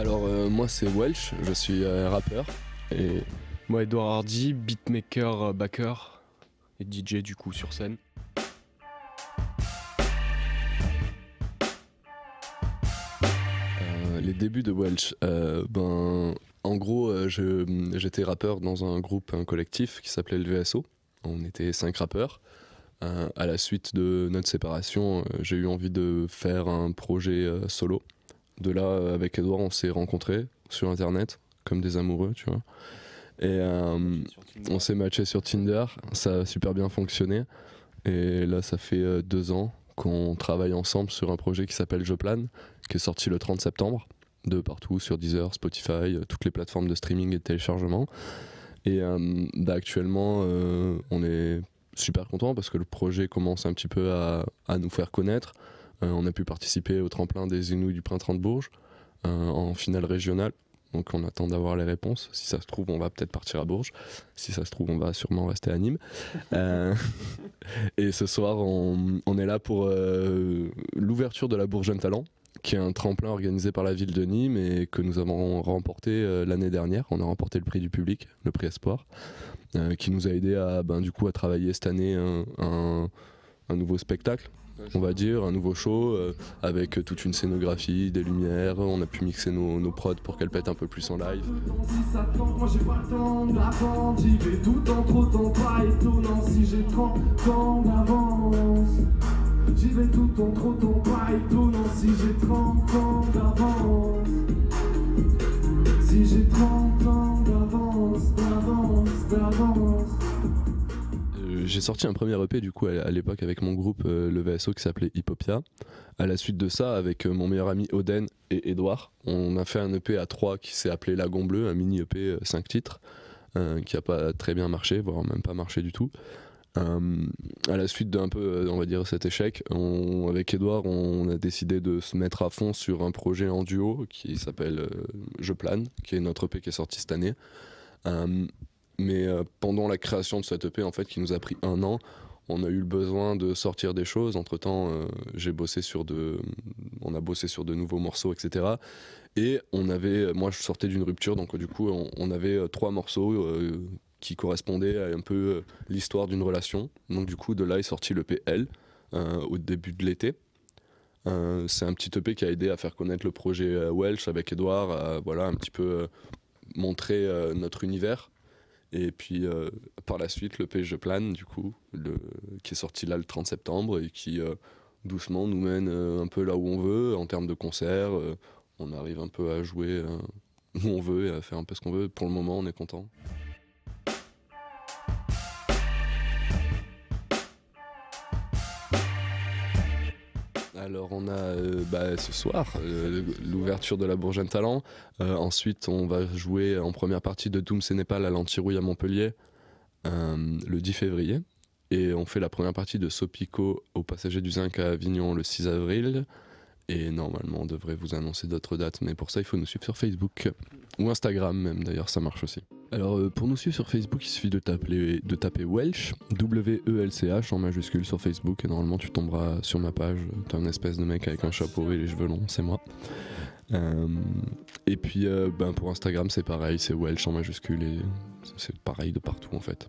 Alors moi c'est Welsh, je suis rappeur et Moi, Edouard Hardy, beatmaker, backer et DJ du coup sur scène. les débuts de Welsh, en gros j'étais rappeur dans un groupe, un collectif qui s'appelait le VSO. On était 5 rappeurs. À la suite de notre séparation, j'ai eu envie de faire un projet solo. De là, avec Edouard, on s'est rencontrés sur internet comme des amoureux, tu vois. Et on s'est matché sur Tinder, ça a super bien fonctionné. Et là, ça fait 2 ans qu'on travaille ensemble sur un projet qui s'appelle Je Plane, qui est sorti le 30 septembre, de partout, sur Deezer, Spotify, toutes les plateformes de streaming et de téléchargement. Et actuellement, on est super content parce que le projet commence un petit peu à nous faire connaître. On a pu participer au tremplin des Inouïs du Printemps de Bourges en finale régionale. Donc on attend d'avoir les réponses. Si ça se trouve, on va peut-être partir à Bourges. Si ça se trouve, on va sûrement rester à Nîmes. Et ce soir, on est là pour l'ouverture de la Bourge Jeunes Talents, qui est un tremplin organisé par la ville de Nîmes et que nous avons remporté l'année dernière. On a remporté le prix du public, le prix Espoir, qui nous a aidé à travailler cette année un nouveau spectacle, on va dire, un nouveau show avec toute une scénographie, des lumières. On a pu mixer nos prods pour qu'elles pètent un peu plus en live. Si ça tente, moi j'ai pas le temps d'attendre. J'y vais tout en trop temps, pas étonnant si j'ai 30 ans d'avance. J'y vais tout en trop temps, pas étonnant si j'ai 30 ans d'avance. Si j'ai 30 ans d'avance. J'ai sorti un premier EP du coup à l'époque avec mon groupe le VSO qui s'appelait Hiphopia. À la suite de ça, avec mon meilleur ami Oden et Edouard, on a fait un EP à 3 qui s'est appelé Lagon Bleu, un mini EP 5 titres qui a pas très bien marché, voire même pas marché du tout. À la suite d'un peu, on va dire, cet échec, avec Edouard, on a décidé de se mettre à fond sur un projet en duo qui s'appelle Je Plane, qui est notre EP qui est sorti cette année. Mais pendant la création de cette EP, en fait, qui nous a pris 1 an, on a eu le besoin de sortir des choses. Entre-temps, on a bossé sur de nouveaux morceaux, etc. Et moi, je sortais d'une rupture, donc du coup, on avait 3 morceaux qui correspondaient à un peu l'histoire d'une relation. Donc du coup, de là est sorti l'EP L au début de l'été. C'est un petit EP qui a aidé à faire connaître le projet Welsh avec Edouard, à un petit peu montrer notre univers. Et puis par la suite, l'EP Je Plane, du coup, qui est sorti là le 30 septembre et qui doucement nous mène un peu là où on veut en termes de concerts. On arrive un peu à jouer où on veut et à faire un peu ce qu'on veut. Pour le moment, on est content. Alors on a ce soir l'ouverture de la Bourge Jeunes Talents. Ensuite on va jouer en première partie de Doom C'est Népal à l'Antirouille à Montpellier le 10 février. Et on fait la première partie de Sopico au Passager du Zinc à Avignon le 6 avril. Et normalement on devrait vous annoncer d'autres dates, mais pour ça il faut nous suivre sur Facebook ou Instagram même, d'ailleurs ça marche aussi. Alors pour nous suivre sur Facebook, il suffit de taper Welsh, W-E-L-C-H en majuscule sur Facebook, et normalement tu tomberas sur ma page. T'as un espèce de mec avec un chapeau et les cheveux longs, c'est moi. Et puis pour Instagram c'est pareil, c'est Welsh en majuscule et c'est pareil de partout en fait.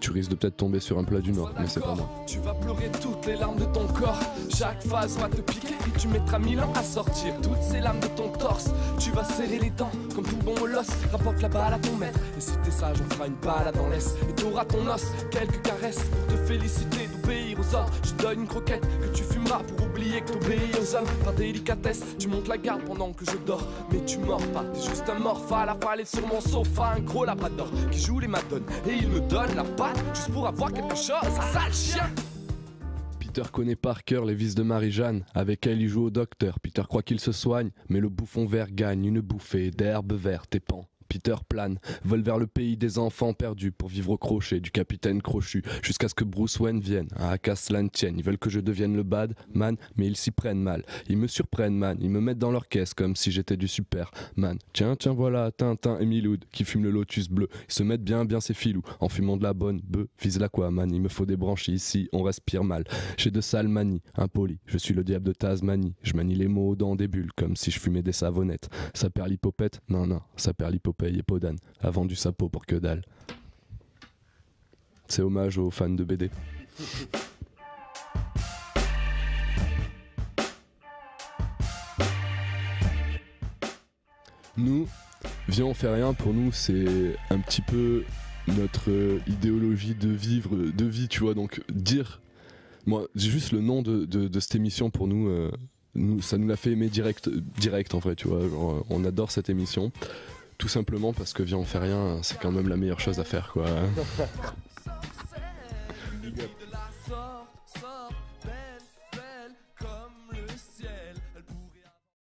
Tu risques de peut-être tomber sur un plat du Nord, mais c'est pas moi. Tu vas pleurer toutes les larmes de ton corps. Chaque phase va te piquer et tu mettras 1000 ans à sortir toutes ces larmes de ton torse. Tu vas serrer les dents comme tout bon molosse. Rapporte la balle à ton maître. Et si t'es sage, on fera une balade en laisse. Et t'auras ton os, quelques caresses pour te féliciter d'obéir aux ordres. Je te donne une croquette que tu fumeras pour oublier que t'obéis aux hommes. Par délicatesse, tu montes la garde pendant que je dors. Mais tu mords pas, t'es juste un morphe à la falaise sur mon sofa. Un gros labrador qui joue les madones. Et il me donne la patte juste pour avoir quelque chose, un sale chien. Peter connaît par cœur les vices de Marie-Jeanne. Avec elle, il joue au docteur. Peter croit qu'il se soigne, mais le bouffon vert gagne une bouffée d'herbe verte et pend. Peter plane, vole vers le pays des enfants perdus pour vivre au crochet du capitaine crochu, jusqu'à ce que Bruce Wayne vienne, à qu'à cela ne tienne. Ils veulent que je devienne le bad man, mais ils s'y prennent mal. Ils me surprennent man, ils me mettent dans leur caisse comme si j'étais du Superman. Tiens, voilà, Tintin et Miloud qui fument le lotus bleu. Ils se mettent bien ces filous, en fumant de la bonne bœuf. Vise l'Aquaman, il me faut des branchies ici, on respire mal. J'ai de sales manies, impoli, je suis le diable de Tasmanie. Je manie les mots dans des bulles, comme si je fumais des savonnettes. Ça perd l'hypopète? Non, ça perd l'hypopète et Podane. A vendu sa peau pour que dalle. C'est hommage aux fans de BD. Nous, viens on fait rien, pour nous c'est un petit peu notre idéologie de vie, tu vois. Donc dire, moi j'ai juste le nom de cette émission pour nous, ça nous l'a fait aimer direct en vrai, tu vois. Genre, on adore cette émission, tout simplement parce que viens on fait rien, c'est quand même la meilleure chose à faire, quoi.